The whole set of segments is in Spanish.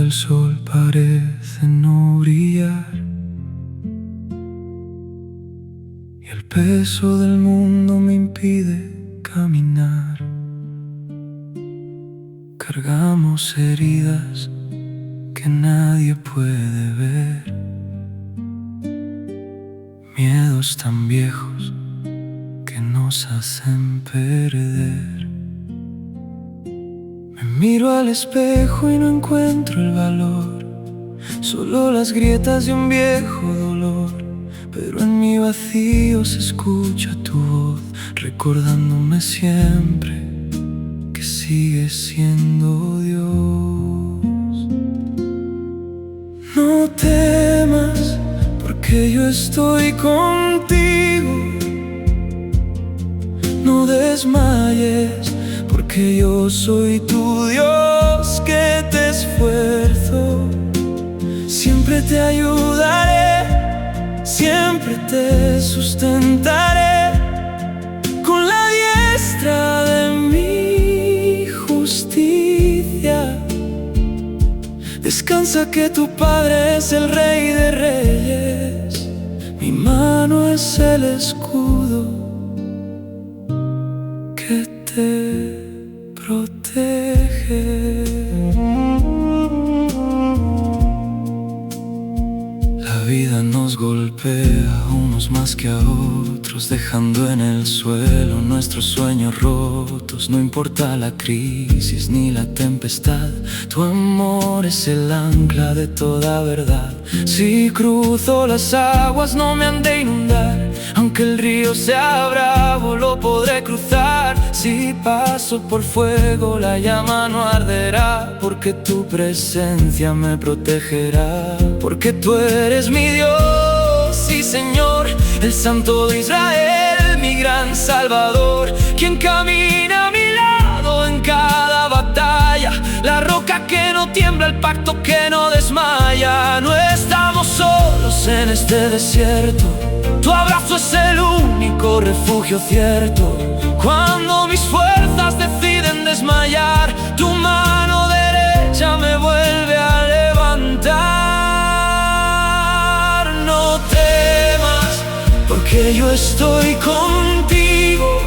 el sol parece no brillar y el peso del mundo me impide caminar. Cargamos heridas que nadie puede ver, miedos tan viejos que nos hacen perder. Me miro al espejo y no encuentro el valor, solo las grietas de un viejo dolor. Pero en mi vacío se escucha tu voz, recordándome siempre que sigues siendo Dios. No temas, porque yo estoy contigo. No desmayes, porque yo soy tu Dios que te esfuerzo. Siempre te ayudaré, siempre te sustentaré con la diestra de mi justicia. Descansa que tu Padre es el Rey de Reyes, mi mano es el escudo que te protege. La vida nos golpea a unos más que a otros, dejando en el suelo nuestros sueños rotos. No importa la crisis ni la tempestad, tu amor es el ancla de toda verdad. Si cruzo las aguas no me han de inundar, aunque el río sea bravo lo podré cruzar. Si paso por fuego la llama no arderá, porque tu presencia me protegerá. Porque tú eres mi Dios, sí Señor, el Santo de Israel, mi gran Salvador, quien camina a mi lado en cada batalla, la roca que no tiembla, el pacto que no desmaya. No estamos solos en este desierto, tu abrazo es el único refugio cierto. Cuando mis fuerzas deciden desmayar, tu mano derecha me vuelve a levantar. No temas, porque yo estoy contigo.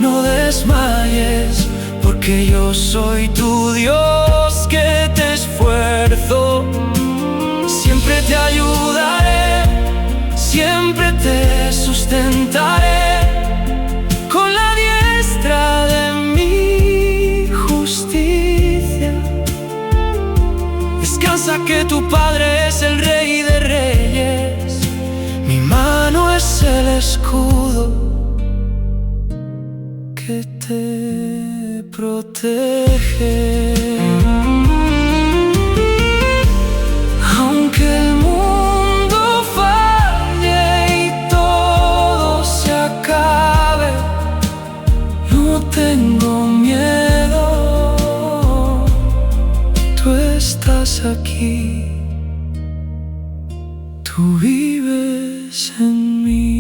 No desmayes, porque yo soy tu Dios que te esfuerzo. Siempre te ayudaré, siempre te sustentaré con la diestra de mi justicia. Descansa que tu Padre es el Rey de Reyes, mi mano es el escudo que te protege. Aunque el mundo falle y todo se acabe, no tengo miedo. Tú estás aquí, tú vives en mí.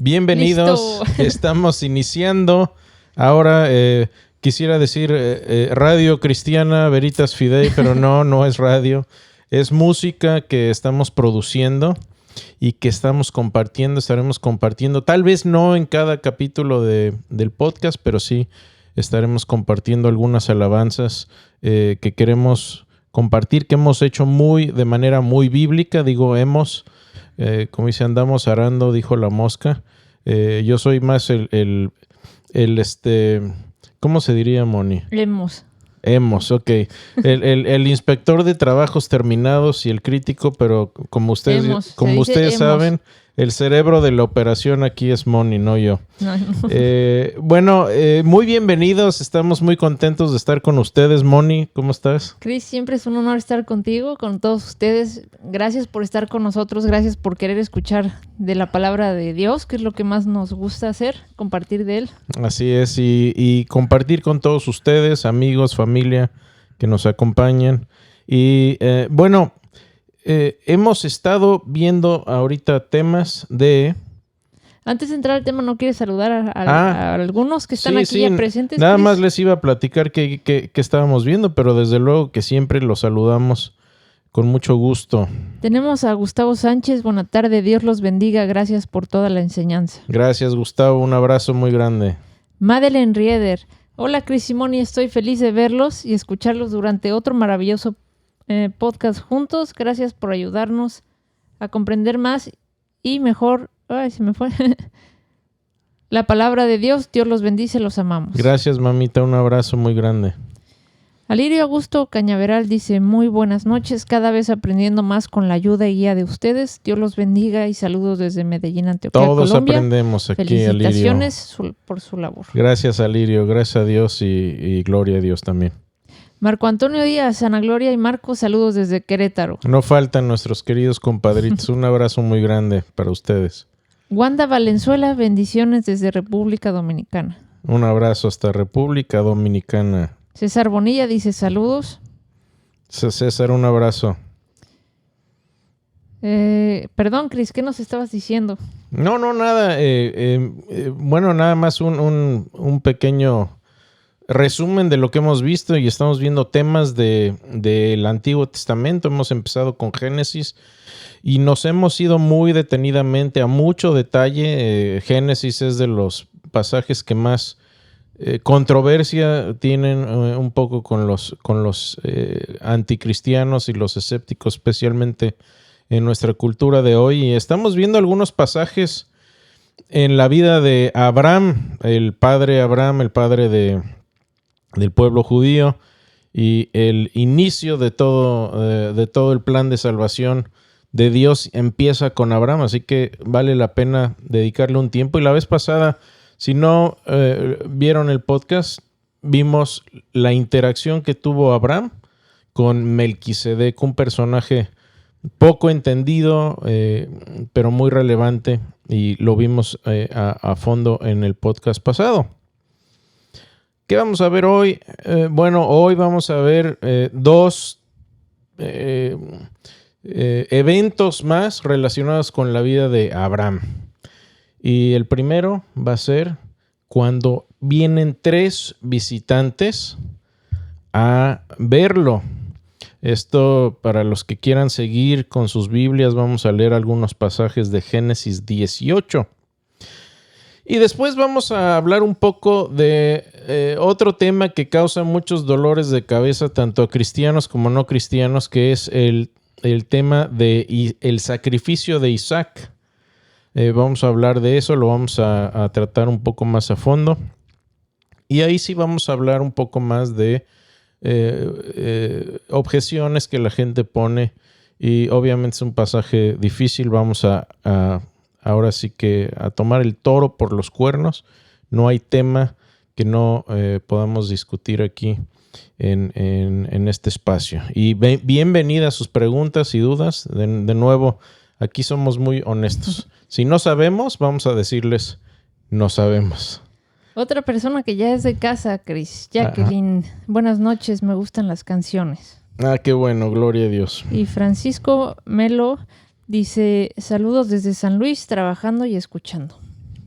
Bienvenidos, estamos iniciando ahora, quisiera decir Radio Cristiana Veritas Fidei, pero no es radio, es música que estamos produciendo y que estamos compartiendo, estaremos compartiendo, tal vez no en cada capítulo del podcast, pero sí estaremos compartiendo algunas alabanzas que queremos compartir, que hemos hecho de manera muy bíblica, digo hemos... como dice, andamos arando, dijo la mosca. Yo soy más el ¿cómo se diría, Moni? Hemos, ok. El inspector de trabajos terminados y el crítico, pero como ustedes saben, el cerebro de la operación aquí es Moni, no yo. No. Muy bienvenidos. Estamos muy contentos de estar con ustedes. Moni, ¿cómo estás? Cris, siempre es un honor estar contigo, con todos ustedes. Gracias por estar con nosotros, gracias por querer escuchar de la palabra de Dios, que es lo que más nos gusta hacer, compartir de Él. Así es, y compartir con todos ustedes, amigos, familia que nos acompañan. Y hemos estado viendo ahorita temas de... Antes de entrar al tema, ¿no quieres saludar a algunos que están aquí ya presentes? Nada Chris? más les iba a platicar que estábamos viendo, pero desde luego que siempre los saludamos con mucho gusto. Tenemos a Gustavo Sánchez. Buena tarde, Dios los bendiga. Gracias por toda la enseñanza. Gracias, Gustavo. Un abrazo muy grande. Madeleine Rieder. Hola, Cris y Moni. Estoy feliz de verlos y escucharlos durante otro maravilloso podcast juntos. Gracias por ayudarnos a comprender más y mejor... Ay, se me fue. La palabra de Dios. Dios los bendice, los amamos. Gracias, mamita. Un abrazo muy grande. Alirio Augusto Cañaveral dice: muy buenas noches, cada vez aprendiendo más con la ayuda y guía de ustedes. Dios los bendiga y saludos desde Medellín, Antioquia, Todos Colombia. aprendemos aquí, Felicitaciones por su labor. Gracias, Alirio. Gracias a Dios y gloria a Dios también. Marco Antonio Díaz, Ana Gloria y Marco, saludos desde Querétaro. No faltan nuestros queridos compadritos. Un abrazo muy grande para ustedes. Wanda Valenzuela, bendiciones desde República Dominicana. Un abrazo hasta República Dominicana. César Bonilla dice saludos. César, un abrazo. Perdón, Cris, ¿qué nos estabas diciendo? No, nada. Nada más un pequeño resumen de lo que hemos visto y estamos viendo temas del Antiguo Testamento. Hemos empezado con Génesis y nos hemos ido muy detenidamente a mucho detalle. Génesis es de los pasajes que más controversia tienen un poco con los anticristianos y los escépticos, especialmente en nuestra cultura de hoy. Y estamos viendo algunos pasajes en la vida de Abraham, el padre del pueblo judío, y el inicio de todo el plan de salvación de Dios empieza con Abraham, así que vale la pena dedicarle un tiempo. Y la vez pasada, si no vieron el podcast, vimos la interacción que tuvo Abraham con Melquisedec, un personaje poco entendido, pero muy relevante, y lo vimos a fondo en el podcast pasado. ¿Qué vamos a ver hoy? Hoy vamos a ver dos eventos más relacionados con la vida de Abraham. Y el primero va a ser cuando vienen 3 visitantes a verlo. Esto, para los que quieran seguir con sus Biblias, vamos a leer algunos pasajes de Génesis 18. Y después vamos a hablar un poco de otro tema que causa muchos dolores de cabeza, tanto a cristianos como no cristianos, que es el tema de el sacrificio de Isaac. Vamos a hablar de eso, lo vamos a tratar un poco más a fondo. Y ahí sí vamos a hablar un poco más de objeciones que la gente pone. Y obviamente es un pasaje difícil. Vamos ahora sí que a tomar el toro por los cuernos. No hay tema que no podamos discutir aquí en este espacio. Y bienvenidas sus preguntas y dudas. De nuevo, aquí somos muy honestos. Si no sabemos, vamos a decirles no sabemos. Otra persona que ya es de casa, Cris, Jacqueline. Ajá. Buenas noches, me gustan las canciones. Qué bueno, gloria a Dios. Y Francisco Melo dice: saludos desde San Luis, trabajando y escuchando.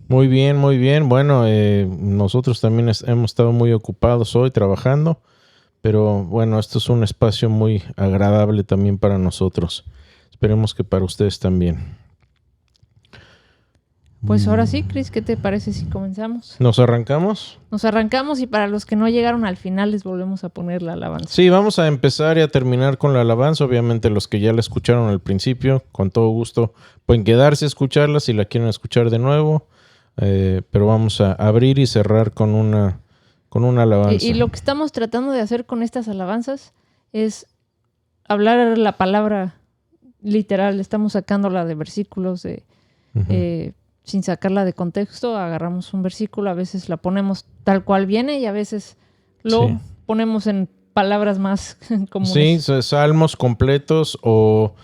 Muy bien, muy bien. Bueno, nosotros también hemos estado muy ocupados hoy trabajando, pero bueno, esto es un espacio muy agradable también para nosotros. Esperemos que para ustedes también. Pues ahora sí, Cris, ¿qué te parece si comenzamos? ¿Nos arrancamos? Nos arrancamos, y para los que no llegaron al final les volvemos a poner la alabanza. Sí, vamos a empezar y a terminar con la alabanza. Obviamente los que ya la escucharon al principio, con todo gusto pueden quedarse a escucharla si la quieren escuchar de nuevo. Pero vamos a abrir y cerrar con una alabanza. Y lo que estamos tratando de hacer con estas alabanzas es hablar la palabra literal. Estamos sacándola de versículos, de sin sacarla de contexto, agarramos un versículo, a veces la ponemos tal cual viene y a veces lo ponemos en palabras más comunes. Sí, salmos completos o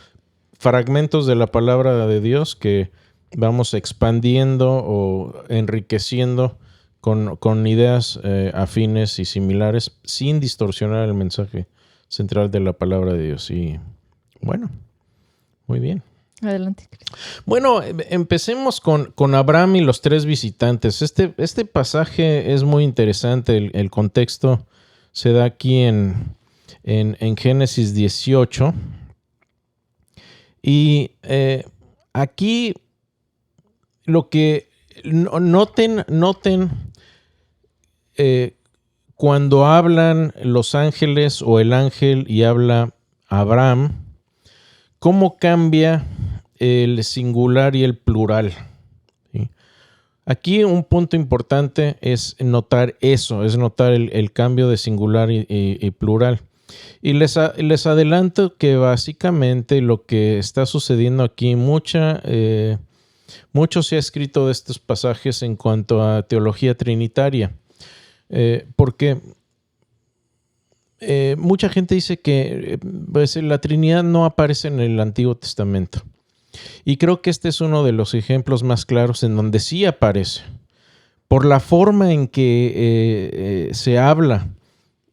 fragmentos de la palabra de Dios que vamos expandiendo o enriqueciendo con ideas afines y similares sin distorsionar el mensaje central de la palabra de Dios. Y bueno, muy bien. Adelante. Bueno, empecemos con Abraham y los 3 visitantes. Este pasaje es muy interesante. El contexto se da aquí en Génesis 18. Y aquí lo que noten cuando hablan los ángeles o el ángel y habla Abraham, cómo cambia el singular y el plural. ¿Sí? Aquí un punto importante es notar eso, es notar el cambio de singular y plural. Y les adelanto que básicamente lo que está sucediendo aquí, mucho se ha escrito de estos pasajes en cuanto a teología trinitaria, porque mucha gente dice que pues, la Trinidad no aparece en el Antiguo Testamento. Y creo que este es uno de los ejemplos más claros en donde sí aparece. Por la forma en que se habla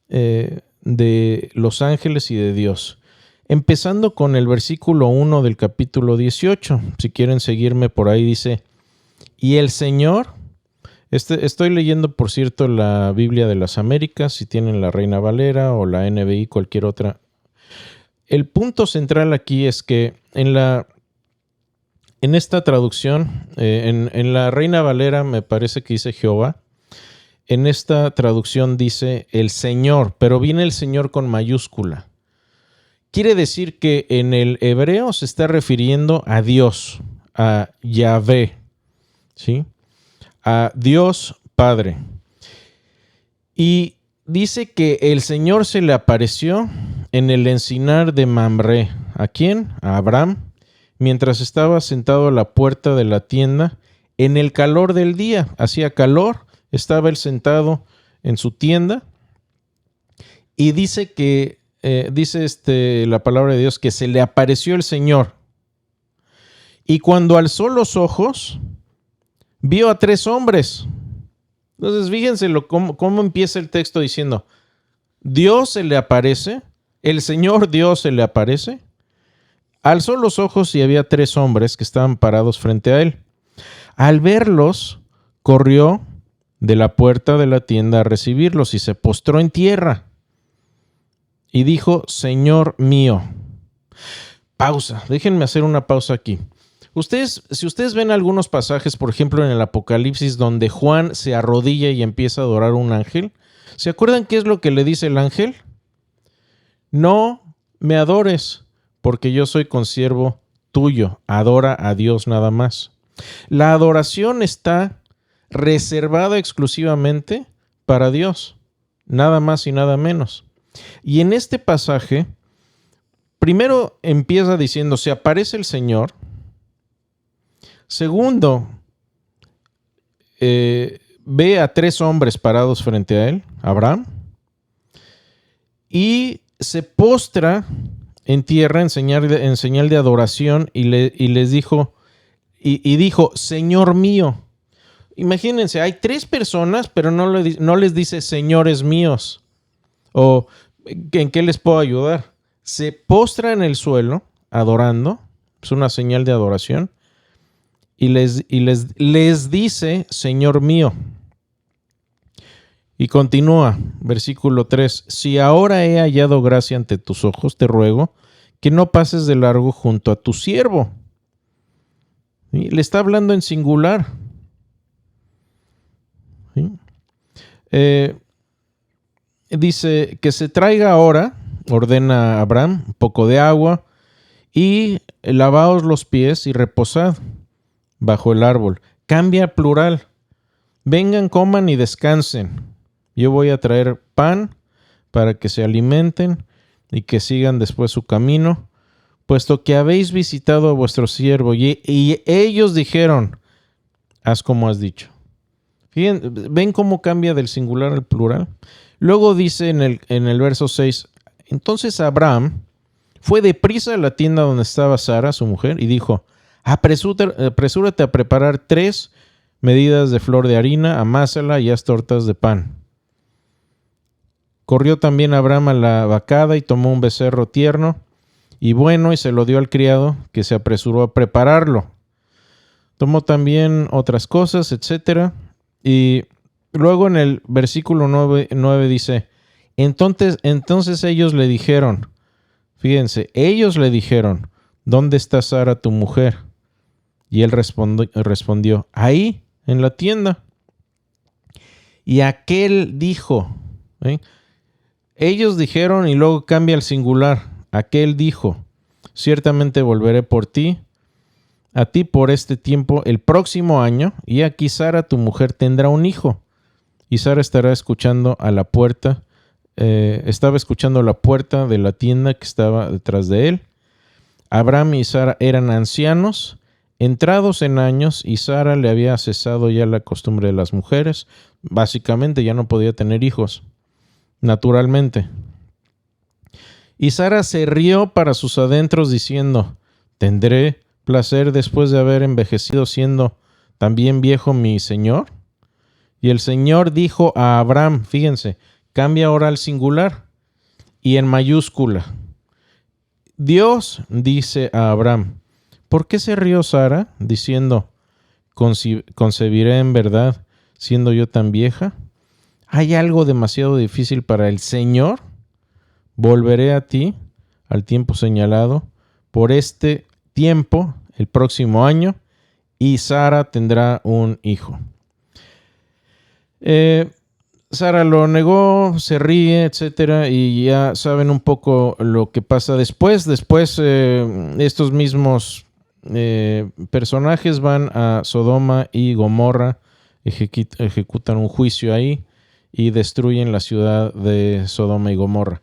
de los ángeles y de Dios. Empezando con el versículo 1 del capítulo 18. Si quieren seguirme por ahí, dice: y el Señor... Estoy leyendo, por cierto, la Biblia de las Américas, si tienen la Reina Valera o la NBI, cualquier otra. El punto central aquí es que en esta traducción, en la Reina Valera me parece que dice Jehová. En esta traducción dice el Señor, pero viene el Señor con mayúscula. Quiere decir que en el hebreo se está refiriendo a Dios, a Yahvé, ¿sí? A Dios Padre. Y dice que el Señor se le apareció en el encinar de Mamre. ¿A quién? A Abraham, mientras estaba sentado a la puerta de la tienda en el calor del día. Hacía calor, estaba él sentado en su tienda y dice que, la palabra de Dios, que se le apareció el Señor. Y cuando alzó los ojos, vio a 3 hombres. Entonces, fíjense cómo empieza el texto diciendo: Dios se le aparece, el Señor Dios se le aparece. Alzó los ojos y había 3 hombres que estaban parados frente a él. Al verlos, corrió de la puerta de la tienda a recibirlos y se postró en tierra. Y dijo: Señor mío. Pausa. Déjenme hacer una pausa aquí. Si ustedes ven algunos pasajes, por ejemplo en el Apocalipsis, donde Juan se arrodilla y empieza a adorar a un ángel, ¿se acuerdan qué es lo que le dice el ángel? No me adores, porque yo soy consiervo tuyo. Adora a Dios nada más. La adoración está reservada exclusivamente para Dios, nada más y nada menos. Y en este pasaje, primero empieza diciendo: se aparece el Señor. Segundo, ve a 3 hombres parados frente a él, Abraham, y se postra en tierra en señal de adoración y les dijo, y dijo: Señor mío. Imagínense, hay 3 personas, pero no les dice señores míos o en qué les puedo ayudar. Se postra en el suelo adorando, es una señal de adoración. Y les dice: Señor mío. Y continúa, versículo 3: si ahora he hallado gracia ante tus ojos, te ruego que no pases de largo junto a tu siervo. ¿Sí? Le está hablando en singular. ¿Sí? Dice que se traiga ahora, ordena a Abraham, un poco de agua, y lavaos los pies y reposad bajo el árbol. Cambia plural. Vengan, coman y descansen. Yo voy a traer pan para que se alimenten y que sigan después su camino, puesto que habéis visitado a vuestro siervo. Y ellos dijeron, haz como has dicho. Fíjense, ¿ven cómo cambia del singular al plural? Luego dice en el verso 6, entonces Abraham fue deprisa a la tienda donde estaba Sara, su mujer, y dijo, apresúrate a preparar 3 medidas de flor de harina, amásala y haz tortas de pan. Corrió también Abraham a la vacada y tomó un becerro tierno y bueno y se lo dio al criado, que se apresuró a prepararlo. Tomó también otras cosas, etc. Y luego en el versículo 9 dice, entonces ellos le dijeron, fíjense, ellos le dijeron, ¿dónde está Sara tu mujer? Y él respondió, ahí, en la tienda. Y aquel dijo, ellos dijeron y luego cambia al singular, aquel dijo, ciertamente volveré por ti, a ti por este tiempo el próximo año, y aquí Sara tu mujer tendrá un hijo. Y Sara estará escuchando a la puerta, estaba escuchando la puerta de la tienda que estaba detrás de él. Abraham y Sara eran ancianos, entrados en años, y Sara le había cesado ya la costumbre de las mujeres. Básicamente ya no podía tener hijos, naturalmente. Y Sara se rió para sus adentros diciendo, ¿tendré placer después de haber envejecido siendo también viejo mi señor? Y el Señor dijo a Abraham, fíjense, cambia ahora al singular y en mayúscula. Dios dice a Abraham, ¿por qué se rió Sara diciendo, concebiré en verdad siendo yo tan vieja? ¿Hay algo demasiado difícil para el Señor? Volveré a ti al tiempo señalado, por este tiempo, el próximo año, y Sara tendrá un hijo. Sara lo negó, se ríe, etcétera, y ya saben un poco lo que pasa después. Después estos mismos personajes van a Sodoma y Gomorra, ejecutan un juicio ahí y destruyen la ciudad de Sodoma y Gomorra.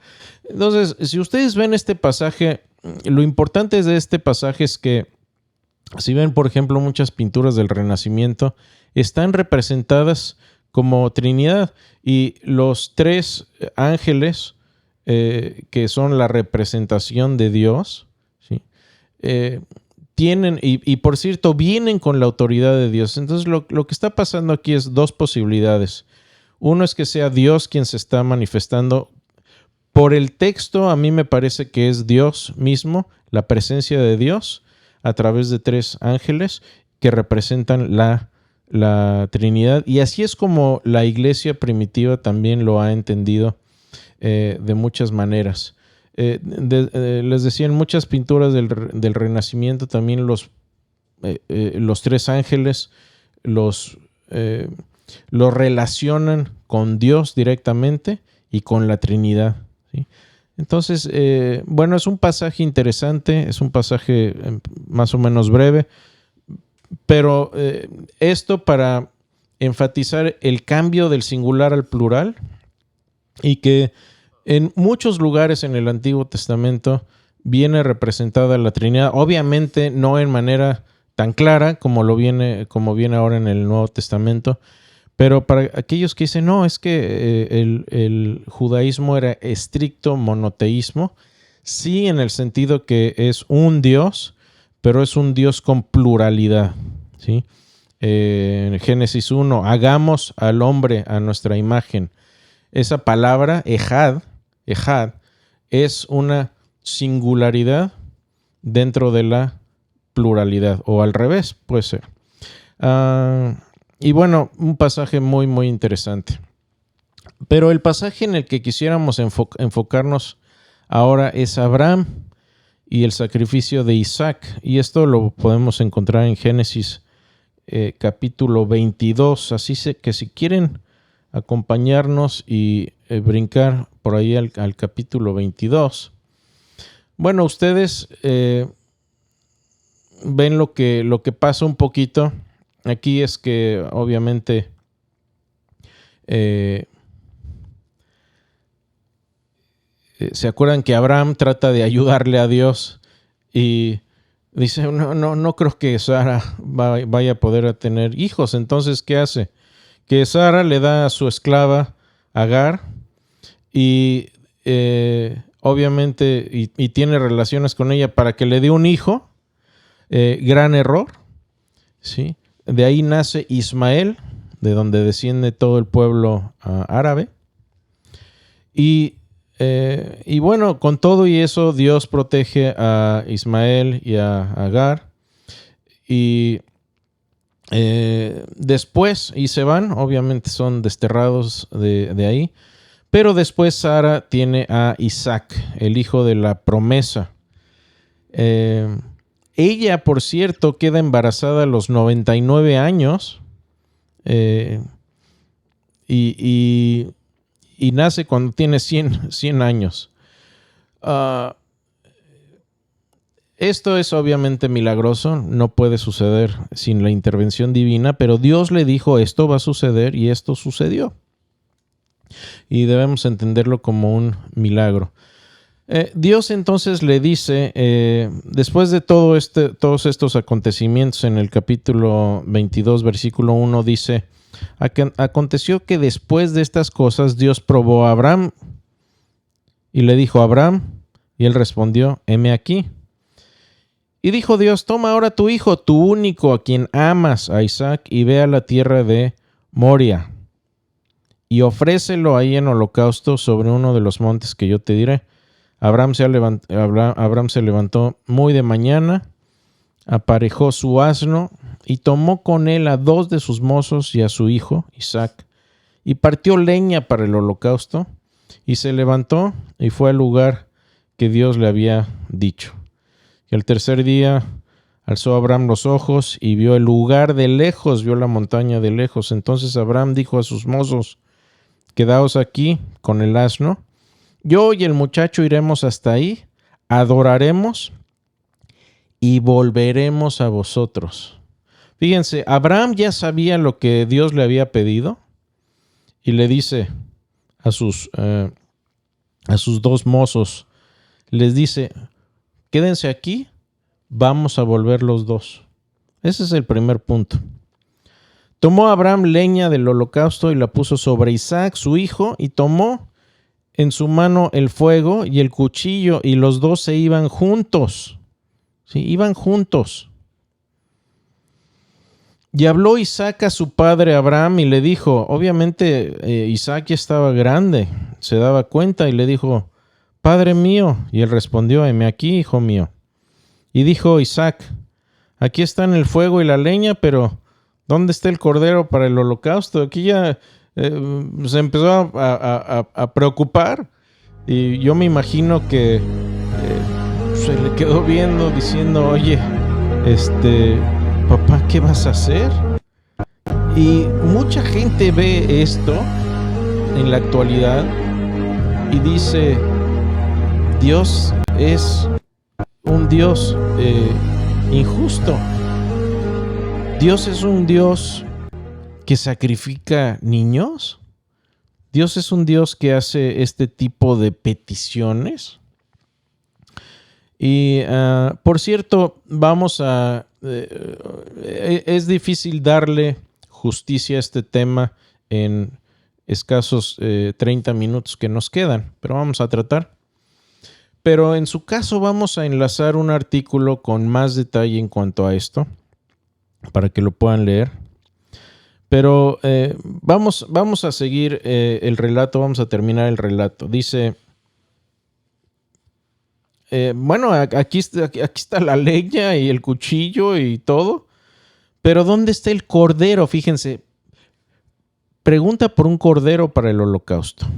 Entonces, si ustedes ven este pasaje, lo importante de este pasaje es que si ven, por ejemplo, muchas pinturas del Renacimiento, están representadas como Trinidad, y los 3 ángeles que son la representación de Dios, ¿sí? Tienen, y por cierto, vienen con la autoridad de Dios. Entonces lo que está pasando aquí es 2 posibilidades. Uno es que sea Dios quien se está manifestando. Por el texto, a mí me parece que es Dios mismo, la presencia de Dios, a través de 3 ángeles que representan la Trinidad. Y así es como la iglesia primitiva también lo ha entendido de muchas maneras. Les decía, en muchas pinturas del Renacimiento también los 3 ángeles los relacionan con Dios directamente y con la Trinidad, ¿sí? Entonces, bueno, es un pasaje interesante, es un pasaje más o menos breve, pero esto para enfatizar el cambio del singular al plural, y que en muchos lugares en el Antiguo Testamento viene representada la Trinidad, obviamente no en manera tan clara como viene ahora en el Nuevo Testamento, pero para aquellos que dicen, no, es que el judaísmo era estricto monoteísmo, sí, en el sentido que es un Dios, pero es un Dios con pluralidad, ¿sí? En Génesis 1, hagamos al hombre a nuestra imagen. Esa palabra, ejad, es una singularidad dentro de la pluralidad, o al revés, puede ser. Y bueno, un pasaje muy, muy interesante. Pero el pasaje en el que quisiéramos enfocarnos ahora es Abraham y el sacrificio de Isaac. Y esto lo podemos encontrar en Génesis capítulo 22. Así que si quieren acompañarnos y brincar por ahí al capítulo 22. Bueno, ustedes ven lo que pasa un poquito. Aquí es que obviamente se acuerdan que Abraham trata de ayudarle a Dios y dice, no creo que Sara vaya a poder tener hijos. Entonces, ¿qué hace? Que Sara le da a su esclava Agar y obviamente y tiene relaciones con ella para que le dé un hijo. Gran error, ¿sí? De ahí nace Ismael, de donde desciende todo el pueblo árabe. Y bueno, con todo y eso, Dios protege a Ismael y a Agar. Y después, y se van, obviamente son desterrados de ahí. Pero después Sara tiene a Isaac, el hijo de la promesa. Ella, por cierto, queda embarazada a los 99 años. Y nace cuando tiene 100 años. Esto es obviamente milagroso, no puede suceder sin la intervención divina, pero Dios le dijo esto va a suceder y esto sucedió. Y debemos entenderlo como un milagro. Dios entonces le dice, después de todos estos acontecimientos, en el capítulo 22, versículo 1, dice, aconteció que después de estas cosas Dios probó a Abraham y le dijo, Abraham, y él respondió, heme aquí. Y dijo Dios, toma ahora tu hijo, tu único, a quien amas, a Isaac, y ve a la tierra de Moria, y ofrécelo ahí en holocausto sobre uno de los montes que yo te diré. Abraham se levantó muy de mañana, aparejó su asno y tomó con él a 2 de sus mozos y a su hijo, Isaac, y partió leña para el holocausto, y se levantó y fue al lugar que Dios le había dicho. Y el tercer día alzó Abraham los ojos y vio el lugar de lejos, vio la montaña de lejos. Entonces Abraham dijo a sus mozos, quedaos aquí con el asno. Yo y el muchacho iremos hasta ahí, adoraremos y volveremos a vosotros. Fíjense, Abraham ya sabía lo que Dios le había pedido y le dice a sus 2 mozos, les dice, quédense aquí, vamos a volver los 2. Ese es el primer punto. Tomó Abraham leña del holocausto y la puso sobre Isaac, su hijo, y tomó en su mano el fuego y el cuchillo, y los 2 se iban juntos. Sí, iban juntos. Y habló Isaac a su padre Abraham y le dijo, obviamente Isaac ya estaba grande, se daba cuenta y le dijo, Padre mío. Y él respondió, heme aquí, hijo mío. Y dijo Isaac, aquí están el fuego y la leña, pero ¿dónde está el cordero para el holocausto? Aquí ya se empezó a preocupar y yo me imagino que se le quedó viendo diciendo, oye, papá, ¿qué vas a hacer? Y mucha gente ve esto en la actualidad y dice, Dios es un Dios injusto. Dios es un Dios que sacrifica niños. Dios es un Dios que hace este tipo de peticiones. Y por cierto, es difícil darle justicia a este tema en escasos 30 minutos que nos quedan, pero vamos a tratar. Pero en su caso vamos a enlazar un artículo con más detalle en cuanto a esto, para que lo puedan leer. Pero vamos a seguir el relato, vamos a terminar el relato. Dice, bueno, aquí está la leña y el cuchillo y todo, pero ¿dónde está el cordero? Fíjense, pregunta por un cordero para el holocausto.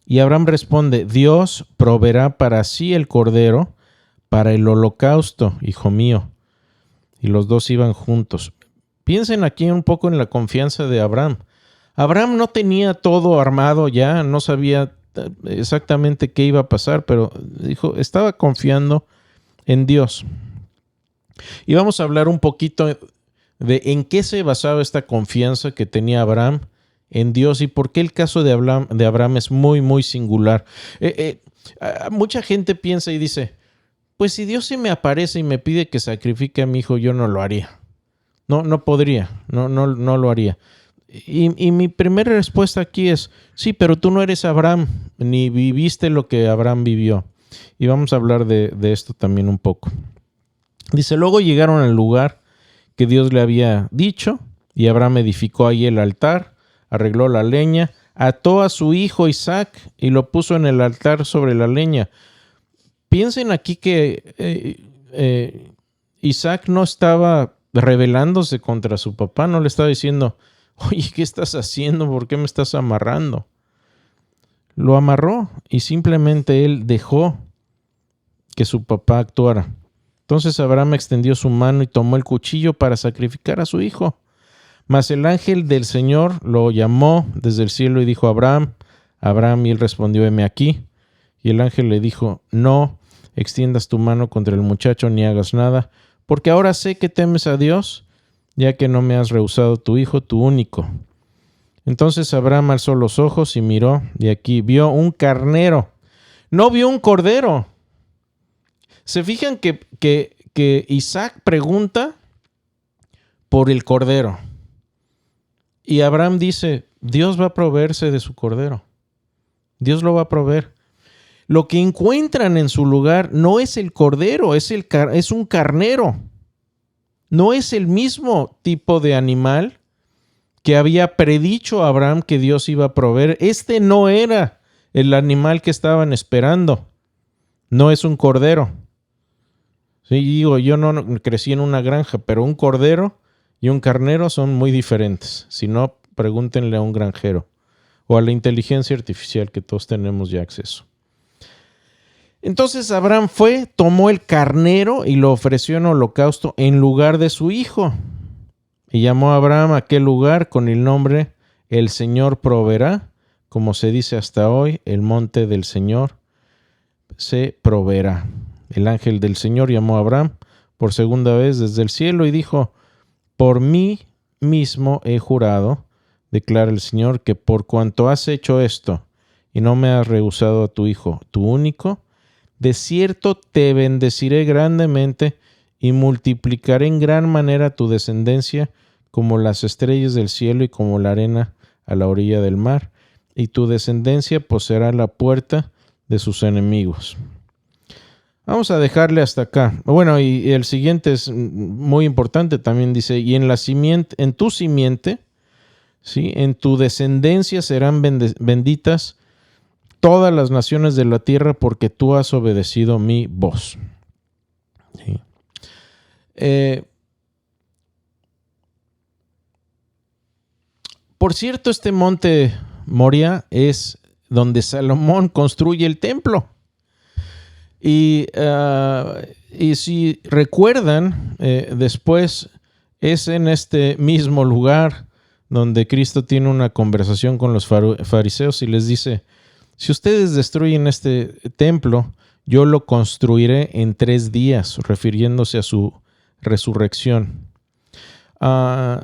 Y Abraham responde, Dios proveerá para sí el cordero para el holocausto, hijo mío. Y los 2 iban juntos. Piensen aquí un poco en la confianza de Abraham. Abraham no tenía todo armado ya, no sabía exactamente qué iba a pasar, pero estaba confiando en Dios. Y vamos a hablar un poquito de en qué se basaba esta confianza que tenía Abraham en Dios y por qué el caso de Abraham es muy, muy singular. Mucha gente piensa y dice, pues si Dios se me aparece y me pide que sacrifique a mi hijo, yo no lo haría. No podría, no lo haría. Y mi primera respuesta aquí es, sí, pero tú no eres Abraham, ni viviste lo que Abraham vivió. Y vamos a hablar de esto también un poco. Dice, luego llegaron al lugar que Dios le había dicho, y Abraham edificó ahí el altar, arregló la leña, ató a su hijo Isaac y lo puso en el altar sobre la leña. Piensen aquí que Isaac no estaba rebelándose contra su papá, no le estaba diciendo, oye, ¿qué estás haciendo? ¿Por qué me estás amarrando? Lo amarró y simplemente él dejó que su papá actuara. Entonces Abraham extendió su mano y tomó el cuchillo para sacrificar a su hijo. Mas el ángel del Señor lo llamó desde el cielo y dijo, Abraham, Abraham, y él respondió, heme aquí. Y el ángel le dijo, no extiendas tu mano contra el muchacho ni hagas nada, porque ahora sé que temes a Dios, ya que no me has rehusado tu hijo, tu único. Entonces Abraham alzó los ojos y miró, y aquí vio un carnero. No vio un cordero. Se fijan que Isaac pregunta por el cordero. Y Abraham dice, Dios va a proveerse de su cordero. Dios lo va a proveer. Lo que encuentran en su lugar no es el cordero, es un carnero. No es el mismo tipo de animal que había predicho a Abraham que Dios iba a proveer. Este no era el animal que estaban esperando. No es un cordero. Sí, digo, yo no crecí en una granja, pero un cordero y un carnero son muy diferentes. Si no, pregúntenle a un granjero o a la inteligencia artificial que todos tenemos ya acceso. Entonces Abraham fue, tomó el carnero y lo ofreció en holocausto en lugar de su hijo. Y llamó a Abraham a aquel lugar con el nombre El Señor proveerá, como se dice hasta hoy, el monte del Señor se proveerá. El ángel del Señor llamó a Abraham por segunda vez desde el cielo y dijo, por mí mismo he jurado, declara el Señor, que por cuanto has hecho esto y no me has rehusado a tu hijo, tu único, de cierto te bendeciré grandemente y multiplicaré en gran manera tu descendencia como las estrellas del cielo y como la arena a la orilla del mar, y tu descendencia poseerá la puerta de sus enemigos. Vamos a dejarle hasta acá. Bueno, y el siguiente es muy importante, también dice, y en tu simiente, ¿sí? En tu descendencia serán benditas todas las naciones de la tierra, porque tú has obedecido mi voz. ¿Sí? Por cierto, este monte Moria es donde Salomón construye el templo. Y si recuerdan, después es en este mismo lugar donde Cristo tiene una conversación con los fariseos y les dice, si ustedes destruyen este templo, yo lo construiré en 3 días, refiriéndose a su resurrección.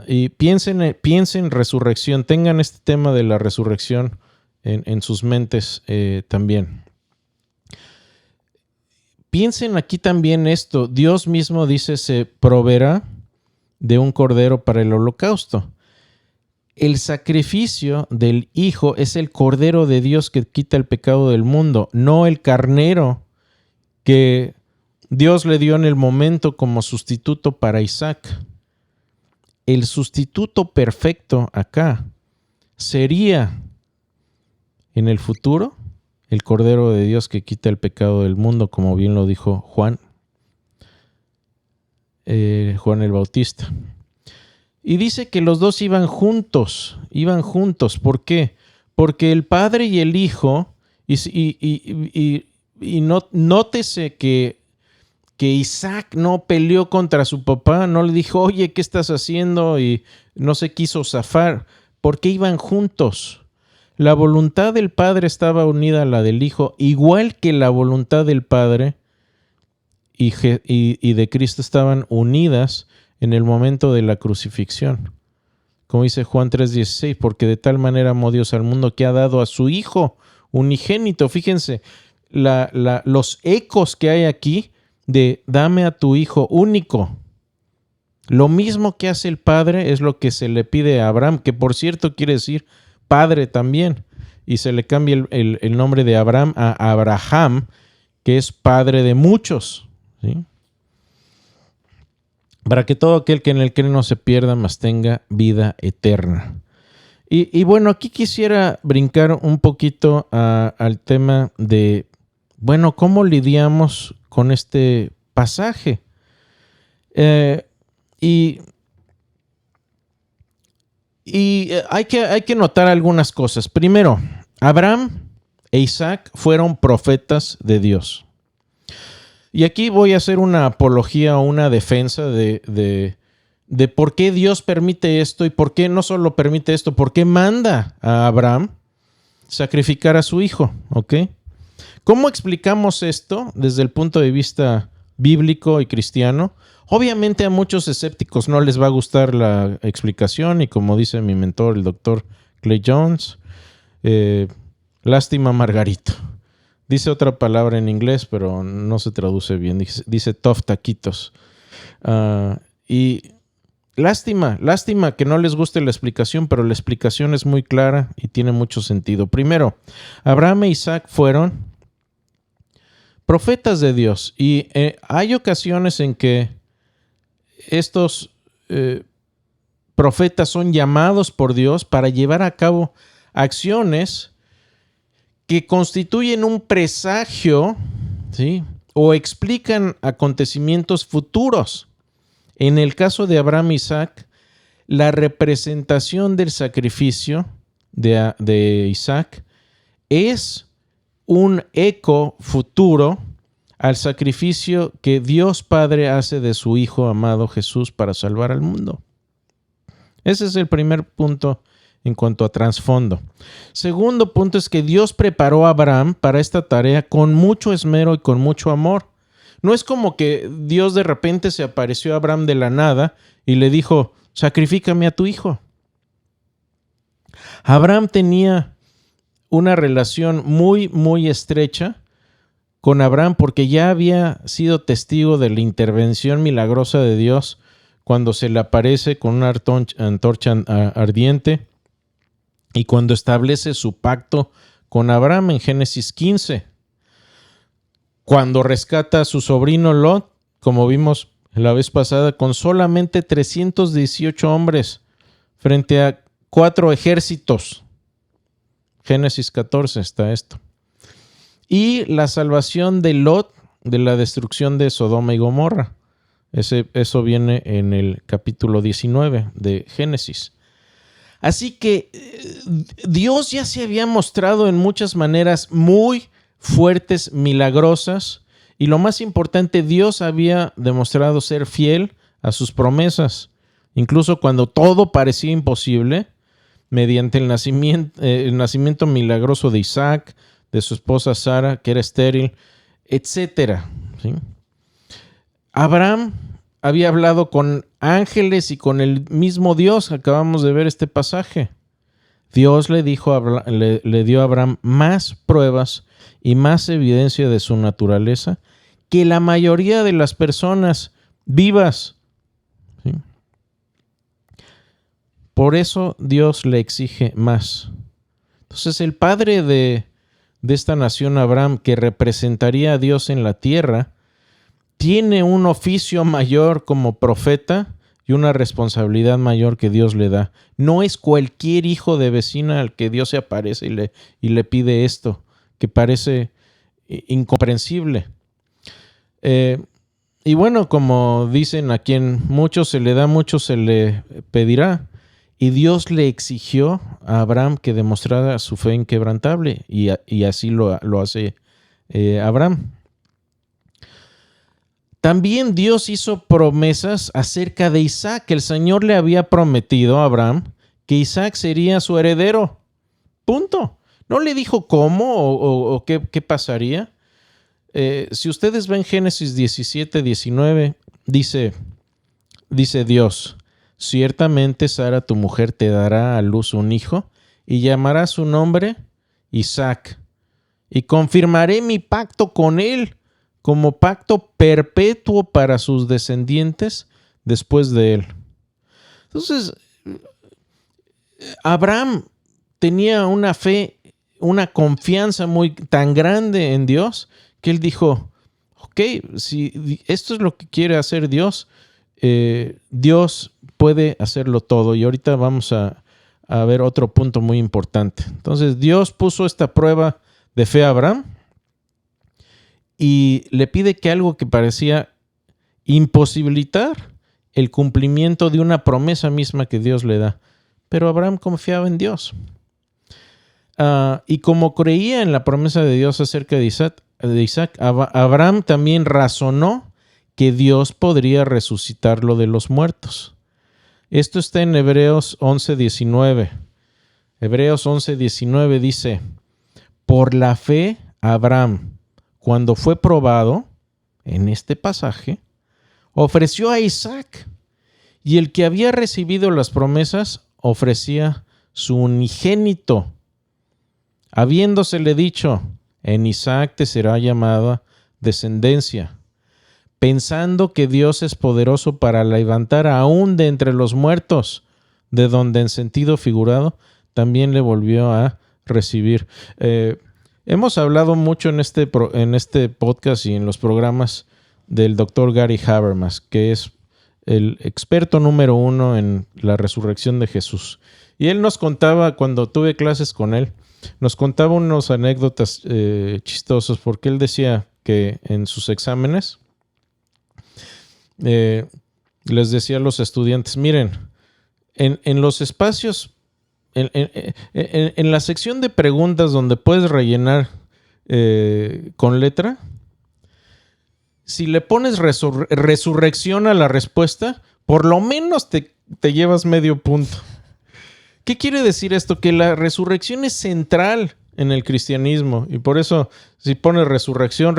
Y piensen en resurrección, tengan este tema de la resurrección en sus mentes también. Piensen aquí también esto, Dios mismo dice, se proveerá de un cordero para el holocausto. El sacrificio del Hijo es el Cordero de Dios que quita el pecado del mundo, no el carnero que Dios le dio en el momento como sustituto para Isaac. El sustituto perfecto acá sería en el futuro el Cordero de Dios que quita el pecado del mundo, como bien lo dijo Juan el Bautista. Y dice que los dos iban juntos. ¿Por qué? Porque el Padre y el Hijo, nótese que Isaac no peleó contra su papá, no le dijo, oye, ¿qué estás haciendo? Y no se quiso zafar, porque iban juntos. La voluntad del Padre estaba unida a la del Hijo, igual que la voluntad del Padre y de Cristo estaban unidas en el momento de la crucifixión. Como dice Juan 3:16, porque de tal manera amó Dios al mundo que ha dado a su Hijo unigénito. Fíjense, los ecos que hay aquí de dame a tu hijo único. Lo mismo que hace el padre es lo que se le pide a Abraham, que por cierto quiere decir padre también, y se le cambia el nombre de Abraham a Abraham, que es padre de muchos, ¿sí? Para que todo aquel que en él cree no se pierda, mas tenga vida eterna. Y bueno, aquí quisiera brincar un poquito al tema de, bueno, ¿cómo lidiamos con este pasaje? Y hay que notar algunas cosas. Primero, Abraham e Isaac fueron profetas de Dios. Y aquí voy a hacer una apología o una defensa de por qué Dios permite esto y por qué no solo permite esto, por qué manda a Abraham sacrificar a su hijo, ¿ok? ¿Cómo explicamos esto desde el punto de vista bíblico y cristiano? Obviamente a muchos escépticos no les va a gustar la explicación y como dice mi mentor, el doctor Clay Jones, lástima Margarito. Dice otra palabra en inglés, pero no se traduce bien. Dice tough taquitos. Y lástima que no les guste la explicación, pero la explicación es muy clara y tiene mucho sentido. Primero, Abraham e Isaac fueron profetas de Dios y hay ocasiones en que estos profetas son llamados por Dios para llevar a cabo acciones que constituyen un presagio, ¿sí? O explican acontecimientos futuros. En el caso de Abraham e Isaac, la representación del sacrificio de Isaac es un eco futuro al sacrificio que Dios Padre hace de su Hijo amado Jesús para salvar al mundo. Ese es el primer punto en cuanto a trasfondo. Segundo punto es que Dios preparó a Abraham para esta tarea con mucho esmero y con mucho amor. No es como que Dios de repente se apareció a Abraham de la nada y le dijo, sacrifícame a tu hijo. Abraham tenía una relación muy, muy estrecha con Abraham porque ya había sido testigo de la intervención milagrosa de Dios cuando se le aparece con una antorcha ardiente y cuando establece su pacto con Abraham en Génesis 15. Cuando rescata a su sobrino Lot, como vimos la vez pasada, con solamente 318 hombres frente a 4 ejércitos. Génesis 14 está esto. Y la salvación de Lot de la destrucción de Sodoma y Gomorra. Eso viene en el capítulo 19 de Génesis. Así que Dios ya se había mostrado en muchas maneras muy fuertes, milagrosas, y lo más importante, Dios había demostrado ser fiel a sus promesas, incluso cuando todo parecía imposible, mediante el nacimiento milagroso de Isaac, de su esposa Sara, que era estéril, etc. ¿Sí? Abraham había hablado con ángeles y con el mismo Dios. Acabamos de ver este pasaje. Dios le dio a Abraham más pruebas y más evidencia de su naturaleza que la mayoría de las personas vivas. ¿Sí? Por eso Dios le exige más. Entonces el padre de esta nación, Abraham, que representaría a Dios en la tierra, tiene un oficio mayor como profeta y una responsabilidad mayor que Dios le da. No es cualquier hijo de vecina al que Dios se aparece y le pide esto, que parece incomprensible. Y bueno, como dicen, a quien mucho se le da, mucho se le pedirá. Y Dios le exigió a Abraham que demostrara su fe inquebrantable y así lo hace Abraham. También Dios hizo promesas acerca de Isaac. El Señor le había prometido a Abraham que Isaac sería su heredero. Punto. No le dijo cómo o qué pasaría. Si ustedes ven Génesis 17, 19, dice Dios, ciertamente Sara tu mujer te dará a luz un hijo y llamará su nombre Isaac. Y confirmaré mi pacto con él como pacto perpetuo para sus descendientes después de él. Entonces, Abraham tenía una fe, una confianza tan grande en Dios que él dijo, ok, si esto es lo que quiere hacer Dios, Dios puede hacerlo todo. Y ahorita vamos a ver otro punto muy importante. Entonces, Dios puso esta prueba de fe a Abraham y le pide que algo que parecía imposibilitar el cumplimiento de una promesa misma que Dios le da. Pero Abraham confiaba en Dios. Y como creía en la promesa de Dios acerca de Isaac, Abraham también razonó que Dios podría resucitarlo de los muertos. Esto está en Hebreos 11:19. Hebreos 11:19 dice, por la fe Abraham, cuando fue probado, en este pasaje, ofreció a Isaac, y el que había recibido las promesas ofrecía su unigénito, habiéndosele dicho, en Isaac te será llamada descendencia, pensando que Dios es poderoso para levantar aún de entre los muertos, de donde en sentido figurado también le volvió a recibir. Hemos hablado mucho en este podcast y en los programas del Dr. Gary Habermas, que es el experto número 1 en la resurrección de Jesús. Y él nos contaba, cuando tuve clases con él, nos contaba unas anécdotas chistosas, porque él decía que en sus exámenes les decía a los estudiantes, miren, en los espacios, en la sección de preguntas donde puedes rellenar con letra, si le pones resurrección a la respuesta, por lo menos te llevas medio punto. ¿Qué quiere decir esto? Que la resurrección es central en el cristianismo, y por eso si pones resurrección,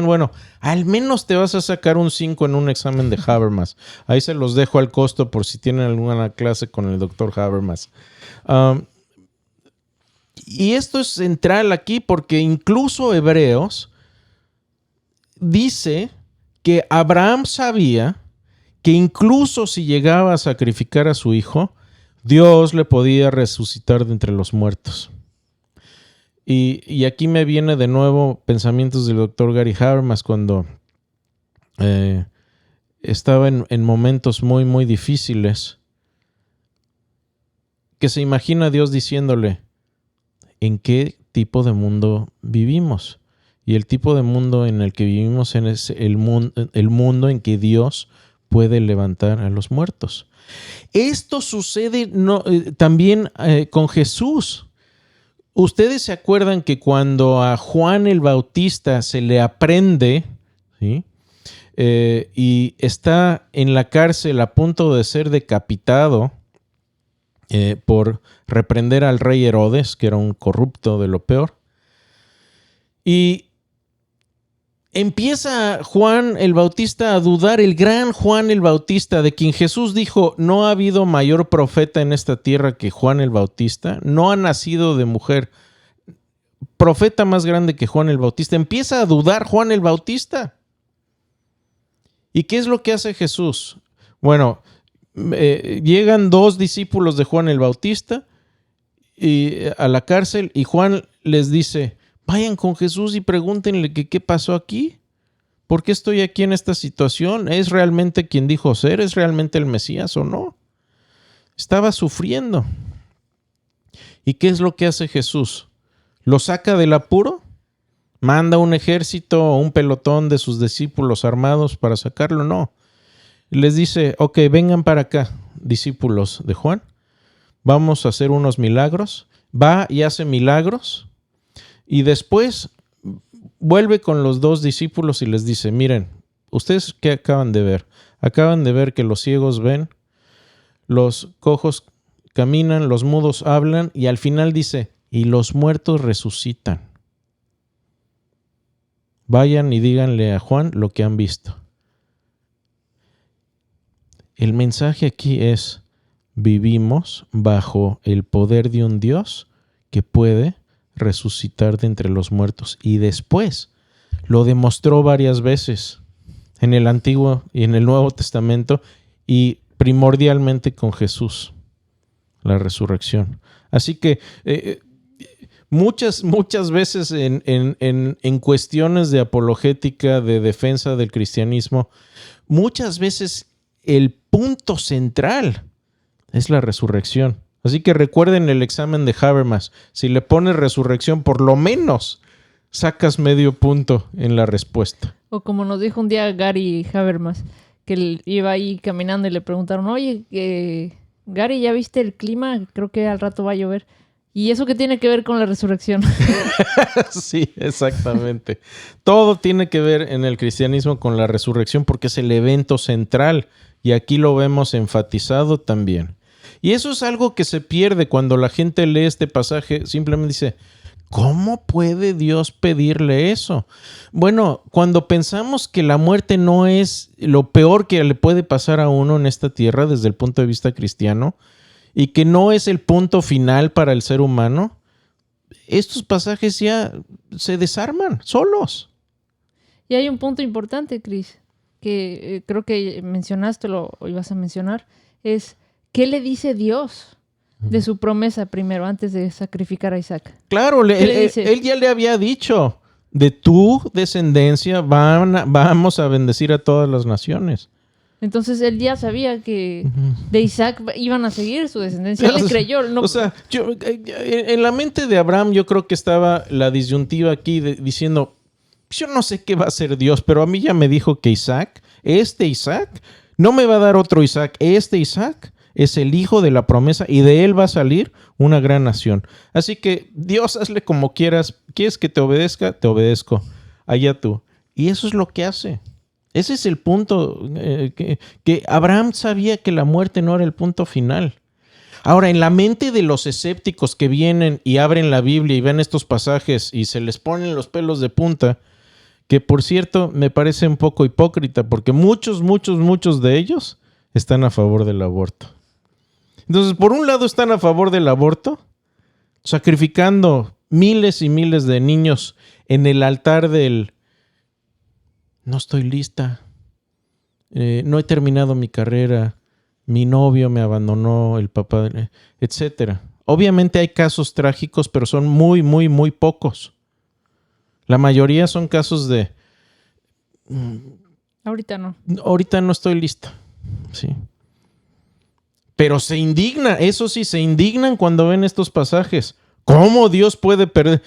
bueno, al menos te vas a sacar un 5 en un examen de Habermas. Ahí se los dejo al costo por si tienen alguna clase con el Dr. Habermas. Y esto es central aquí porque incluso Hebreos dice que Abraham sabía que incluso si llegaba a sacrificar a su hijo, Dios le podía resucitar de entre los muertos. Y aquí me viene de nuevo pensamientos del Dr. Gary Habermas cuando estaba en momentos muy, muy difíciles, que se imagina a Dios diciéndole, ¿en qué tipo de mundo vivimos? Y el tipo de mundo en el que vivimos es el mundo en que Dios puede levantar a los muertos. Esto sucede también con Jesús. Ustedes se acuerdan que cuando a Juan el Bautista se le aprende, ¿sí? Y está en la cárcel a punto de ser decapitado por reprender al rey Herodes, que era un corrupto de lo peor. Y empieza Juan el Bautista a dudar, el gran Juan el Bautista, de quien Jesús dijo, no ha habido mayor profeta en esta tierra que Juan el Bautista, no ha nacido de mujer, profeta más grande que Juan el Bautista. Empieza a dudar Juan el Bautista. ¿Y qué es lo que hace Jesús? Bueno, llegan 2 discípulos de Juan el Bautista a la cárcel y Juan les dice, vayan con Jesús y pregúntenle qué pasó aquí. ¿Por qué estoy aquí en esta situación? ¿Es realmente quien dijo ser? ¿Es realmente el Mesías o no? Estaba sufriendo. ¿Y qué es lo que hace Jesús? ¿Lo saca del apuro? ¿Manda un ejército o un pelotón de sus discípulos armados para sacarlo? No. Les dice, ok, vengan para acá, discípulos de Juan. Vamos a hacer unos milagros. Va y hace milagros. Y después vuelve con los 2 discípulos y les dice, miren, ¿ustedes qué acaban de ver? Acaban de ver que los ciegos ven, los cojos caminan, los mudos hablan, y al final dice, y los muertos resucitan. Vayan y díganle a Juan lo que han visto. El mensaje aquí es, vivimos bajo el poder de un Dios que puede resucitar de entre los muertos. Y después, lo demostró varias veces en el Antiguo y en el Nuevo Testamento y primordialmente con Jesús, la resurrección. Así que muchas veces en cuestiones de apologética, de defensa del cristianismo, muchas veces el punto central es la resurrección. Así que recuerden el examen de Habermas. Si le pones resurrección, por lo menos sacas medio punto en la respuesta. O como nos dijo un día Gary Habermas, que él iba ahí caminando y le preguntaron, oye, Gary, ¿ya viste el clima? Creo que al rato va a llover. ¿Y eso qué tiene que ver con la resurrección? Sí, exactamente. Todo tiene que ver en el cristianismo con la resurrección porque es el evento central y aquí lo vemos enfatizado también. Y eso es algo que se pierde cuando la gente lee este pasaje, simplemente dice, ¿cómo puede Dios pedirle eso? Bueno, cuando pensamos que la muerte no es lo peor que le puede pasar a uno en esta tierra desde el punto de vista cristiano y que no es el punto final para el ser humano, estos pasajes ya se desarman solos. Y hay un punto importante, Chris, que creo que mencionaste, lo ibas a mencionar, es ¿qué le dice Dios de su promesa primero, antes de sacrificar a Isaac? Claro, él ya le había dicho, de tu descendencia vamos a bendecir a todas las naciones. Entonces él ya sabía que de Isaac iban a seguir su descendencia. Él le creyó. No. O sea, en la mente de Abraham yo creo que estaba la disyuntiva aquí diciendo, yo no sé qué va a hacer Dios, pero a mí ya me dijo que Isaac, no me va a dar otro Isaac, Isaac es el hijo de la promesa y de él va a salir una gran nación. Así que Dios, hazle como quieras. ¿Quieres que te obedezca? Te obedezco. Allá tú. Y eso es lo que hace. Ese es el punto, que Abraham sabía que la muerte no era el punto final. Ahora, en la mente de los escépticos que vienen y abren la Biblia y ven estos pasajes y se les ponen los pelos de punta, que por cierto me parece un poco hipócrita porque muchos de ellos están a favor del aborto. Entonces, por un lado están a favor del aborto, sacrificando miles y miles de niños en el altar del no estoy lista, no he terminado mi carrera, mi novio me abandonó, el papá, etc. Obviamente hay casos trágicos, pero son muy pocos. La mayoría son casos de ahorita no. Ahorita no estoy lista. Sí. Pero se indignan cuando ven estos pasajes. ¿Cómo Dios puede perder?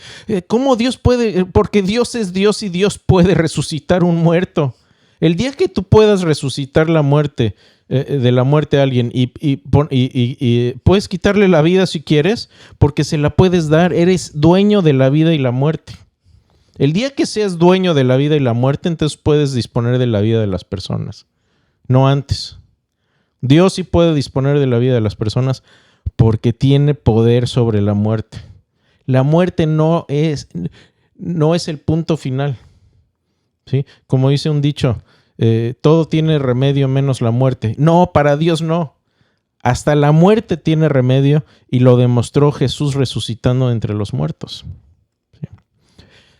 ¿Cómo Dios puede? Porque Dios es Dios y Dios puede resucitar un muerto. El día que tú puedas resucitar la muerte, de la muerte a alguien y puedes quitarle la vida si quieres, porque se la puedes dar. Eres dueño de la vida y la muerte. El día que seas dueño de la vida y la muerte, entonces puedes disponer de la vida de las personas. No antes. Dios sí puede disponer de la vida de las personas porque tiene poder sobre la muerte. La muerte no es el punto final. ¿Sí? Como dice un dicho, todo tiene remedio menos la muerte. No, para Dios no. Hasta la muerte tiene remedio y lo demostró Jesús resucitando entre los muertos. ¿Sí?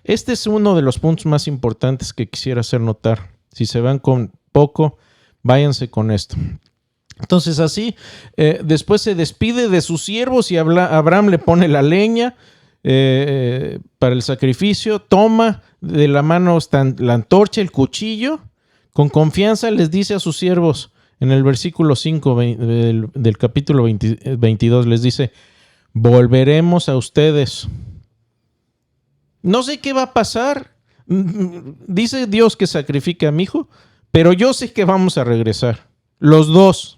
Este es uno de los puntos más importantes que quisiera hacer notar. Si se van con poco, váyanse con esto. Entonces así, después se despide de sus siervos y Abraham le pone la leña para el sacrificio, toma de la mano la antorcha, el cuchillo, con confianza les dice a sus siervos, en el versículo 5 del capítulo 22, les dice, volveremos a ustedes. No sé qué va a pasar, dice Dios que sacrifique a mi hijo, pero yo sé que vamos a regresar, los dos.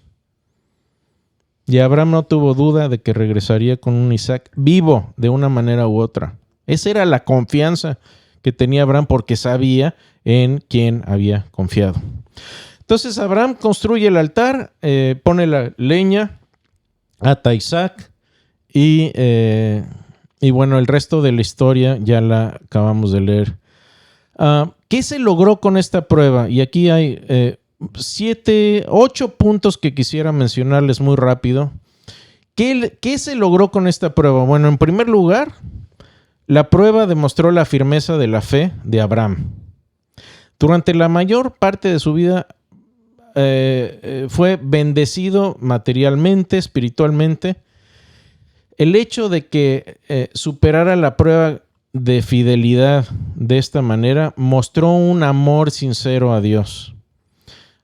Y Abraham no tuvo duda de que regresaría con un Isaac vivo de una manera u otra. Esa era la confianza que tenía Abraham porque sabía en quién había confiado. Entonces Abraham construye el altar, pone la leña, ata a Isaac y bueno, el resto de la historia ya la acabamos de leer. ¿Qué se logró con esta prueba? Y aquí hay 8 puntos que quisiera mencionarles muy rápido. ¿Qué se logró con esta prueba? Bueno, en primer lugar, la prueba demostró la firmeza de la fe de Abraham. Durante la mayor parte de su vida fue bendecido materialmente, espiritualmente. El hecho de que superara la prueba de fidelidad de esta manera mostró un amor sincero a Dios.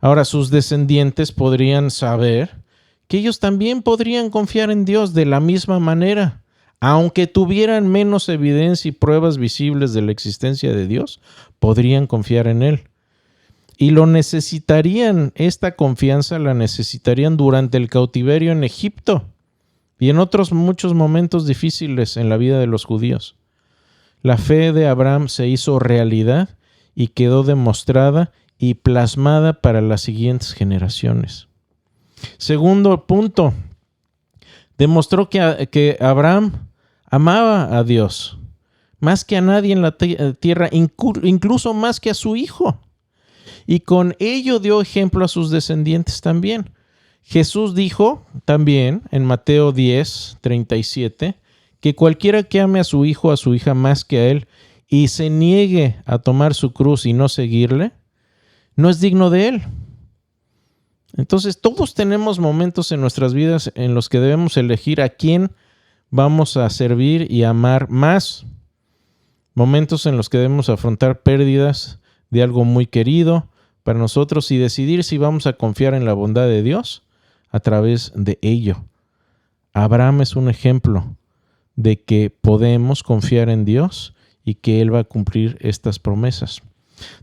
Ahora sus descendientes podrían saber que ellos también podrían confiar en Dios de la misma manera, aunque tuvieran menos evidencia y pruebas visibles de la existencia de Dios, podrían confiar en Él. Y lo necesitarían, esta confianza la necesitarían durante el cautiverio en Egipto y en otros muchos momentos difíciles en la vida de los judíos. La fe de Abraham se hizo realidad y quedó demostrada y plasmada para las siguientes generaciones. Segundo punto, demostró que Abraham amaba a Dios más que a nadie en la tierra, incluso más que a su hijo. Y con ello dio ejemplo a sus descendientes también. Jesús dijo también en Mateo 10:37 que cualquiera que ame a su hijo o a su hija más que a él y se niegue a tomar su cruz y no seguirle, no es digno de él. Entonces todos tenemos momentos en nuestras vidas en los que debemos elegir a quién vamos a servir y amar más. Momentos en los que debemos afrontar pérdidas de algo muy querido para nosotros y decidir si vamos a confiar en la bondad de Dios a través de ello. Abraham es un ejemplo de que podemos confiar en Dios y que Él va a cumplir estas promesas.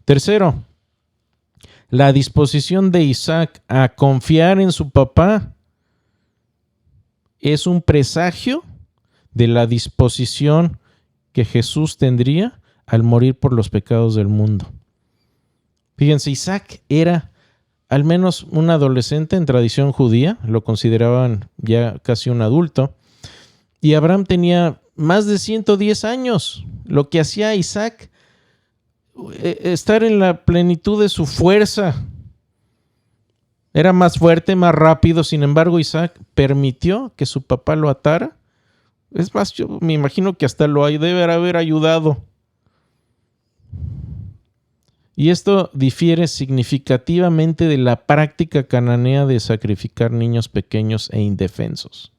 Tercero, la disposición de Isaac a confiar en su papá es un presagio de la disposición que Jesús tendría al morir por los pecados del mundo. Fíjense, Isaac era al menos un adolescente en tradición judía, lo consideraban ya casi un adulto, y Abraham tenía más de 110 años, lo que hacía a Isaac estar en la plenitud de su fuerza. Era más fuerte, más rápido, sin embargo Isaac permitió que su papá lo atara. Es más, yo me imagino que hasta lo debe haber ayudado. Y esto difiere significativamente de la práctica cananea de sacrificar niños pequeños e indefensos.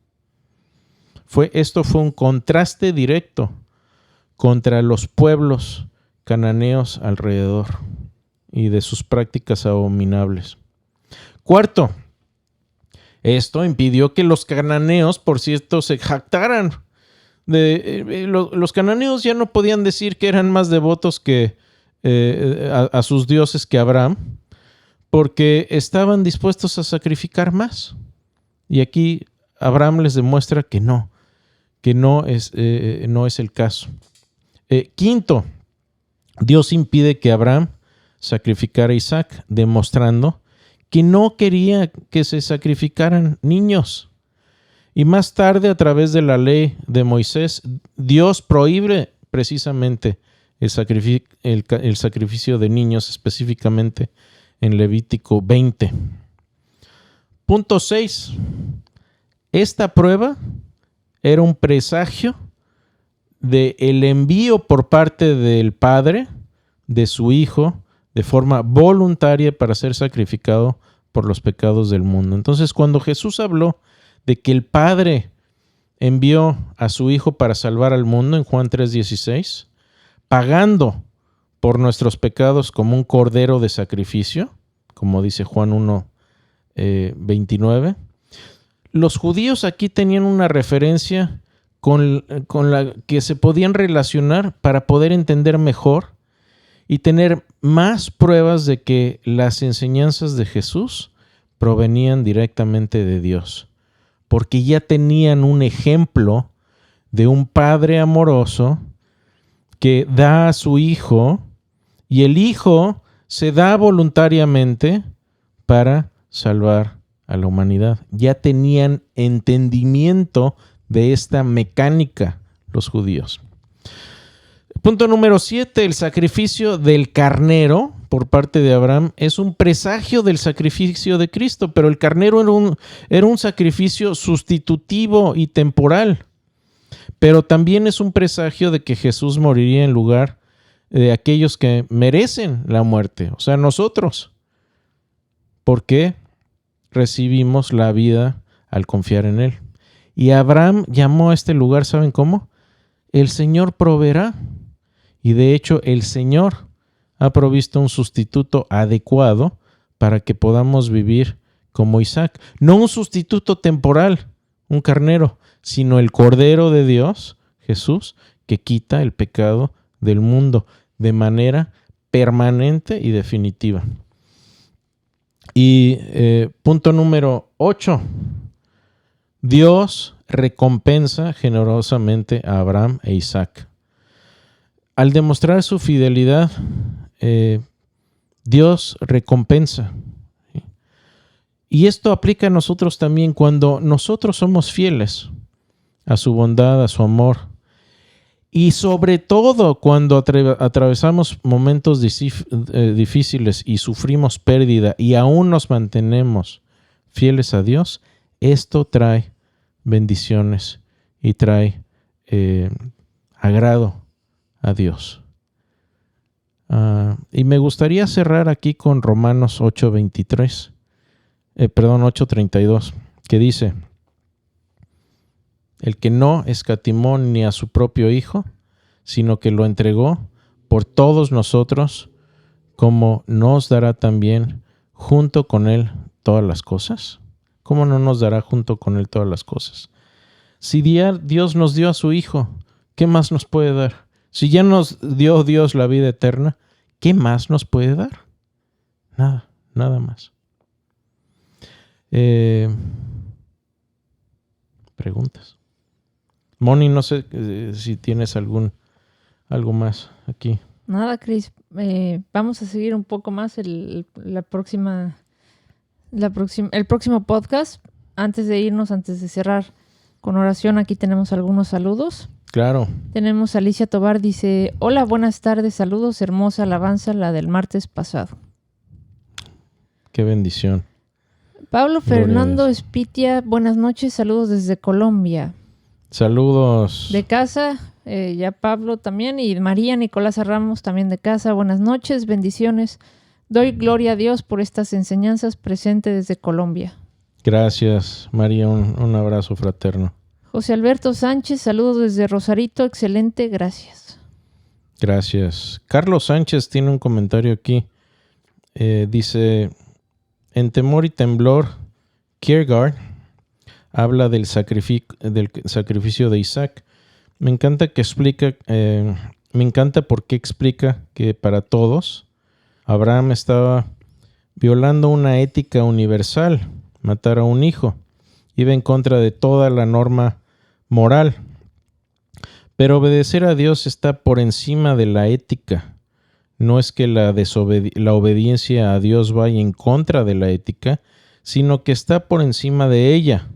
Esto fue un contraste directo contra los pueblos cananeos alrededor y de sus prácticas abominables. Cuarto, esto impidió que los cananeos, por cierto, se jactaran. Los cananeos ya no podían decir que eran más devotos a sus dioses que Abraham, porque estaban dispuestos a sacrificar más. Y aquí Abraham les demuestra que no es el caso. Quinto, Dios impide que Abraham sacrificara a Isaac, demostrando que no quería que se sacrificaran niños. Y más tarde, a través de la ley de Moisés, Dios prohíbe precisamente el sacrificio de niños, específicamente en Levítico 20. Punto 6. Esta prueba era un presagio del envío por parte del Padre de su Hijo de forma voluntaria para ser sacrificado por los pecados del mundo. Entonces, cuando Jesús habló de que el Padre envió a su Hijo para salvar al mundo en Juan 3:16, pagando por nuestros pecados como un cordero de sacrificio, como dice Juan 1:29, los judíos aquí tenían una referencia con la que se podían relacionar para poder entender mejor y tener más pruebas de que las enseñanzas de Jesús provenían directamente de Dios, porque ya tenían un ejemplo de un padre amoroso que da a su hijo y el hijo se da voluntariamente para salvar a la humanidad. Ya tenían entendimiento de esta mecánica los judíos. Punto número 7, el sacrificio del carnero por parte de Abraham es un presagio del sacrificio de Cristo, pero el carnero era un sacrificio sustitutivo y temporal, pero también es un presagio de que Jesús moriría en lugar de aquellos que merecen la muerte, o sea, nosotros. ¿Por qué? Recibimos la vida al confiar en Él. Y Abraham llamó a este lugar, ¿saben cómo? El Señor proveerá. Y de hecho, el Señor ha provisto un sustituto adecuado para que podamos vivir como Isaac. No un sustituto temporal, un carnero, sino el Cordero de Dios, Jesús, que quita el pecado del mundo de manera permanente y definitiva. Y punto número 8. Dios recompensa generosamente a Abraham e Isaac. Al demostrar su fidelidad, Dios recompensa. Y esto aplica a nosotros también cuando nosotros somos fieles a su bondad, a su amor. Y sobre todo cuando atravesamos momentos difíciles y sufrimos pérdida y aún nos mantenemos fieles a Dios, esto trae bendiciones y trae agrado a Dios. Y me gustaría cerrar aquí con Romanos 8:32, que dice: el que no escatimó ni a su propio Hijo, sino que lo entregó por todos nosotros, ¿cómo nos dará también junto con Él todas las cosas? ¿Cómo no nos dará junto con Él todas las cosas? Si Dios nos dio a su Hijo, ¿qué más nos puede dar? Si ya nos dio Dios la vida eterna, ¿qué más nos puede dar? Nada más. Preguntas. Moni, no sé si tienes algo más aquí. Nada, Cris. Vamos a seguir un poco más el próximo podcast. Antes de irnos, antes de cerrar con oración, aquí tenemos algunos saludos. Claro. Tenemos a Alicia Tobar, dice: hola, buenas tardes, saludos, hermosa alabanza, la del martes pasado. Qué bendición. Pablo Fernando Espitia, buenas noches, saludos desde Colombia. Saludos. De casa, ya Pablo también, y María Nicolasa Ramos también de casa. Buenas noches, bendiciones. Doy gloria a Dios por estas enseñanzas, presente desde Colombia. Gracias, María, un abrazo fraterno. José Alberto Sánchez, saludos desde Rosarito, excelente, gracias. Gracias. Carlos Sánchez tiene un comentario aquí. Dice: en Temor y Temblor, Kierkegaard habla del sacrificio de Isaac. Me encanta porque explica que para todos Abraham estaba violando una ética universal, matar a un hijo. Iba en contra de toda la norma moral. Pero obedecer a Dios está por encima de la ética. No es que la obediencia a Dios vaya en contra de la ética, sino que está por encima de ella.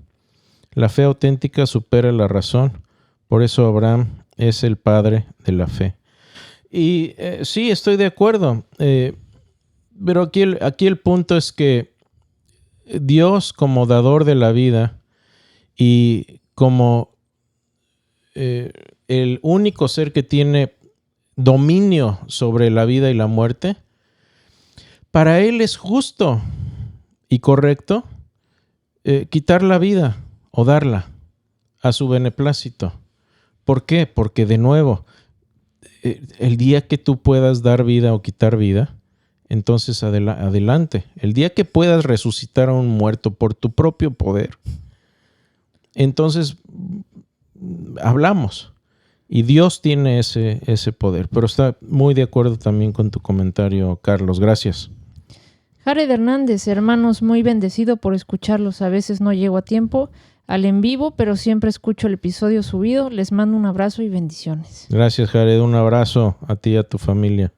La fe auténtica supera la razón. Por eso Abraham es el padre de la fe. Y sí, estoy de acuerdo. Pero aquí el punto es que Dios, como dador de la vida y como el único ser que tiene dominio sobre la vida y la muerte, para Él es justo y correcto quitar la vida o darla a su beneplácito. ¿Por qué? Porque de nuevo, el día que tú puedas dar vida o quitar vida, entonces adelante. El día que puedas resucitar a un muerto por tu propio poder, entonces hablamos. Y Dios tiene ese poder. Pero está muy de acuerdo también con tu comentario, Carlos. Gracias. Jared Hernández, hermanos, muy bendecido por escucharlos. A veces no llego a tiempo al en vivo, pero siempre escucho el episodio subido. Les mando un abrazo y bendiciones. Gracias, Jared. Un abrazo a ti y a tu familia.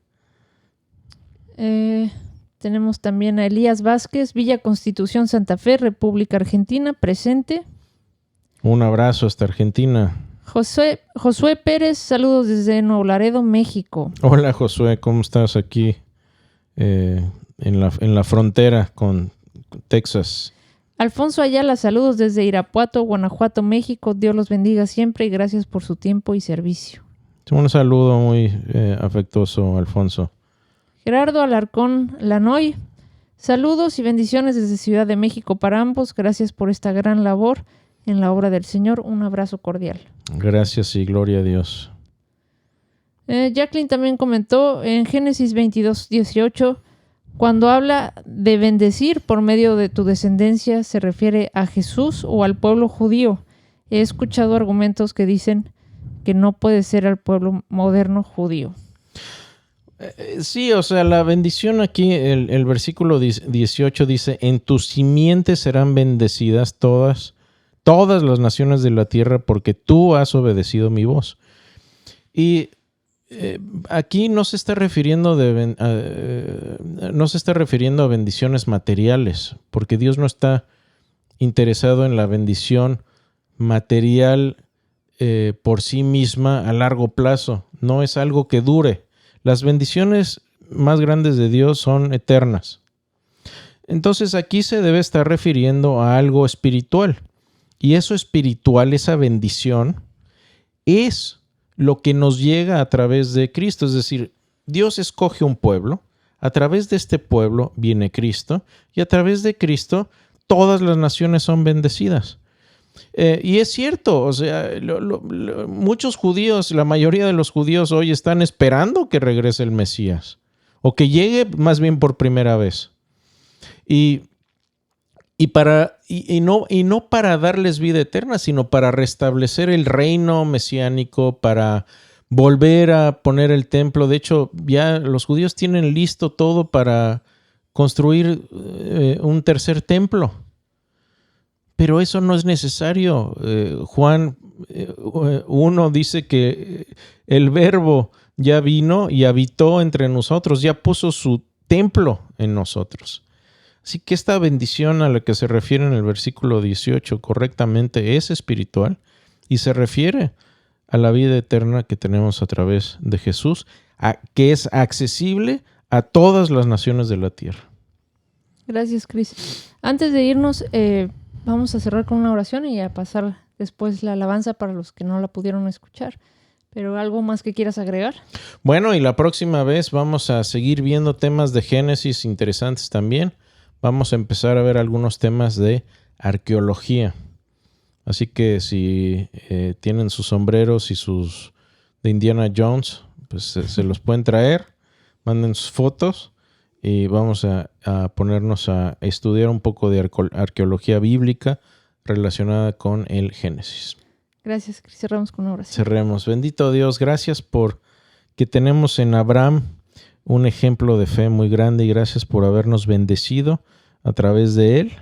Tenemos también a Elías Vázquez, Villa Constitución, Santa Fe, República Argentina, presente. Un abrazo hasta Argentina. Josué Pérez, saludos desde Nuevo Laredo, México. Hola, Josué, ¿cómo estás aquí en la frontera con Texas? Alfonso Ayala, saludos desde Irapuato, Guanajuato, México. Dios los bendiga siempre y gracias por su tiempo y servicio. Un saludo muy afectuoso, Alfonso. Gerardo Alarcón Lanoy. Saludos y bendiciones desde Ciudad de México para ambos. Gracias por esta gran labor en la obra del Señor. Un abrazo cordial. Gracias y gloria a Dios. Jacqueline también comentó en Génesis 22:18, cuando habla de bendecir por medio de tu descendencia, ¿se refiere a Jesús o al pueblo judío? He escuchado argumentos que dicen que no puede ser al pueblo moderno judío. Sí, o sea, la bendición aquí, el versículo 18 dice, en tu simiente serán bendecidas todas las naciones de la tierra porque tú has obedecido mi voz. Y aquí no se está refiriendo a bendiciones materiales, porque Dios no está interesado en la bendición material por sí misma a largo plazo. No es algo que dure. Las bendiciones más grandes de Dios son eternas. Entonces aquí se debe estar refiriendo a algo espiritual. Y eso espiritual, esa bendición, es lo que nos llega a través de Cristo. Es decir, Dios escoge un pueblo, a través de este pueblo viene Cristo, y a través de Cristo todas las naciones son bendecidas. Y es cierto, o sea, muchos judíos, la mayoría de los judíos hoy están esperando que regrese el Mesías, o que llegue más bien por primera vez. Y no para darles vida eterna, sino para restablecer el reino mesiánico, para volver a poner el templo. De hecho, ya los judíos tienen listo todo para construir un tercer templo. Pero eso no es necesario. Juan 1 dice que el Verbo ya vino y habitó entre nosotros, ya puso su templo en nosotros. Así que esta bendición a la que se refiere en el versículo 18 correctamente es espiritual y se refiere a la vida eterna que tenemos a través de Jesús, que es accesible a todas las naciones de la tierra. Gracias, Cris. Antes de irnos, vamos a cerrar con una oración y a pasar después la alabanza para los que no la pudieron escuchar. ¿Pero algo más que quieras agregar? Bueno, y la próxima vez vamos a seguir viendo temas de Génesis interesantes también. Vamos a empezar a ver algunos temas de arqueología. Así que si tienen sus sombreros y sus de Indiana Jones, pues se los pueden traer. Manden sus fotos y vamos a ponernos a estudiar un poco de arqueología bíblica relacionada con el Génesis. Gracias, Cris. Cerramos con una oración. Cerremos. Bendito Dios, gracias por que tenemos en Abraham un ejemplo de fe muy grande y gracias por habernos bendecido a través de él,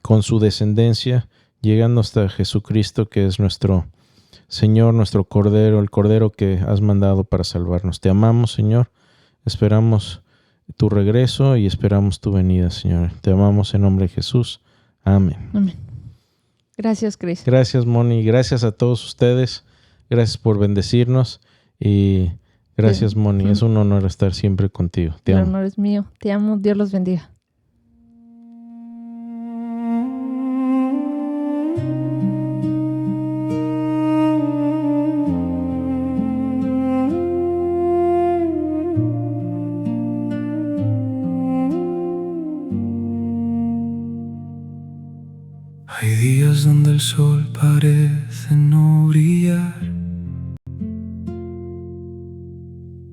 con su descendencia, llegando hasta Jesucristo, que es nuestro Señor, nuestro Cordero, el Cordero que has mandado para salvarnos. Te amamos, Señor. Esperamos tu regreso y esperamos tu venida, Señor. Te amamos en nombre de Jesús. Amén. Amén. Gracias, Cris. Gracias, Moni. Gracias a todos ustedes. Gracias por bendecirnos y gracias, Moni. Es un honor estar siempre contigo. Te amo. El honor es mío. Te amo. Dios los bendiga. Hay días donde el sol parece no brillar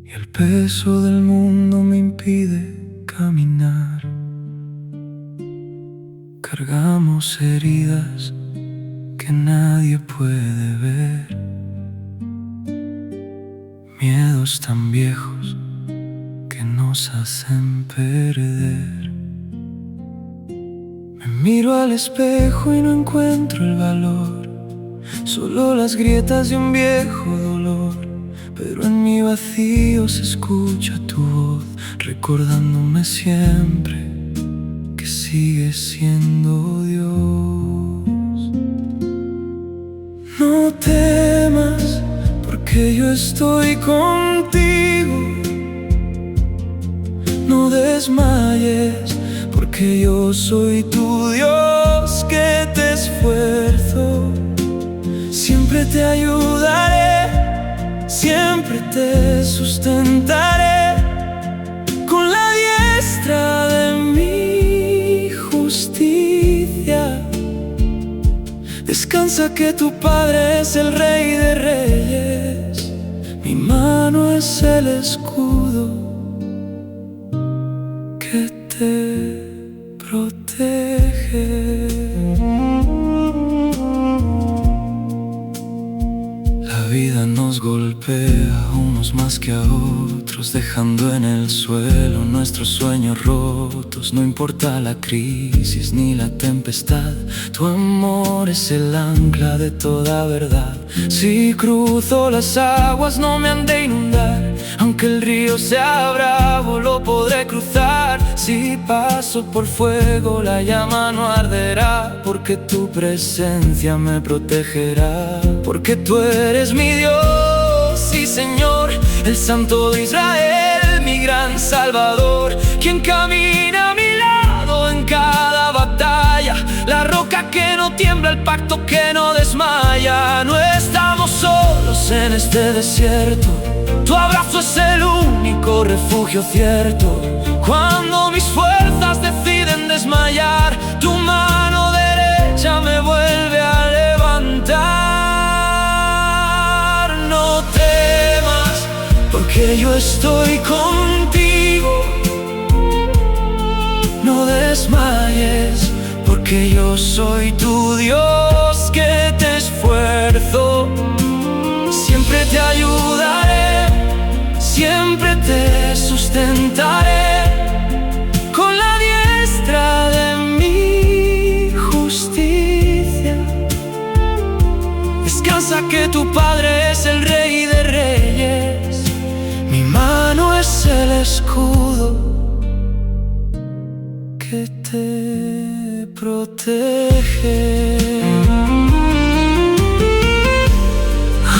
y el peso del mundo me impide caminar. Cargamos heridas que nadie puede ver, miedos tan viejos que nos hacen perder. Me miro al espejo y no encuentro el valor, solo las grietas de un viejo dolor. Pero en mi vacío se escucha tu voz, recordándome siempre que sigues siendo Dios. No temas, porque yo estoy contigo. No desmayes, porque yo soy tu Dios que te esfuerzo. Siempre te ayudaré, siempre te sustentaré con la diestra de mi justicia. Descansa que tu Padre es el Rey de Reyes, mi mano es el escudo que te protege. La vida nos golpea a unos más que a otros, dejando en el suelo nuestros sueños rotos. No importa la crisis ni la tempestad, tu amor es el ancla de toda verdad. Si cruzo las aguas no me han de inundar, aunque el río sea bravo lo podré cruzar. Si paso por fuego la llama no arderá, porque tu presencia me protegerá. Porque tú eres mi Dios, sí Señor, el Santo de Israel, mi gran Salvador, quien camina a mi lado en cada batalla, la roca que no tiembla, el pacto que no desmaya. No estamos solos en este desierto, tu abrazo es el único refugio cierto. Cuando mis fuerzas deciden desmayar, tu mano derecha me vuelve a levantar. No temas, porque yo estoy contigo. No desmayes, porque yo soy tu Dios que te esfuerzo. Siempre te ayudaré, siempre te sustentaré con la diestra de mi justicia. Descansa que tu Padre es el Rey de Reyes, mi mano es el escudo que te protege.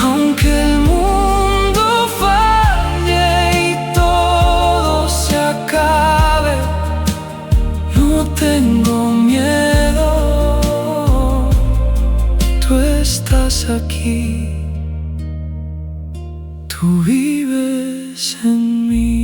Aunque el mundo falle y todo se acabe, no tengo miedo. Tú estás aquí, tú vives en mí.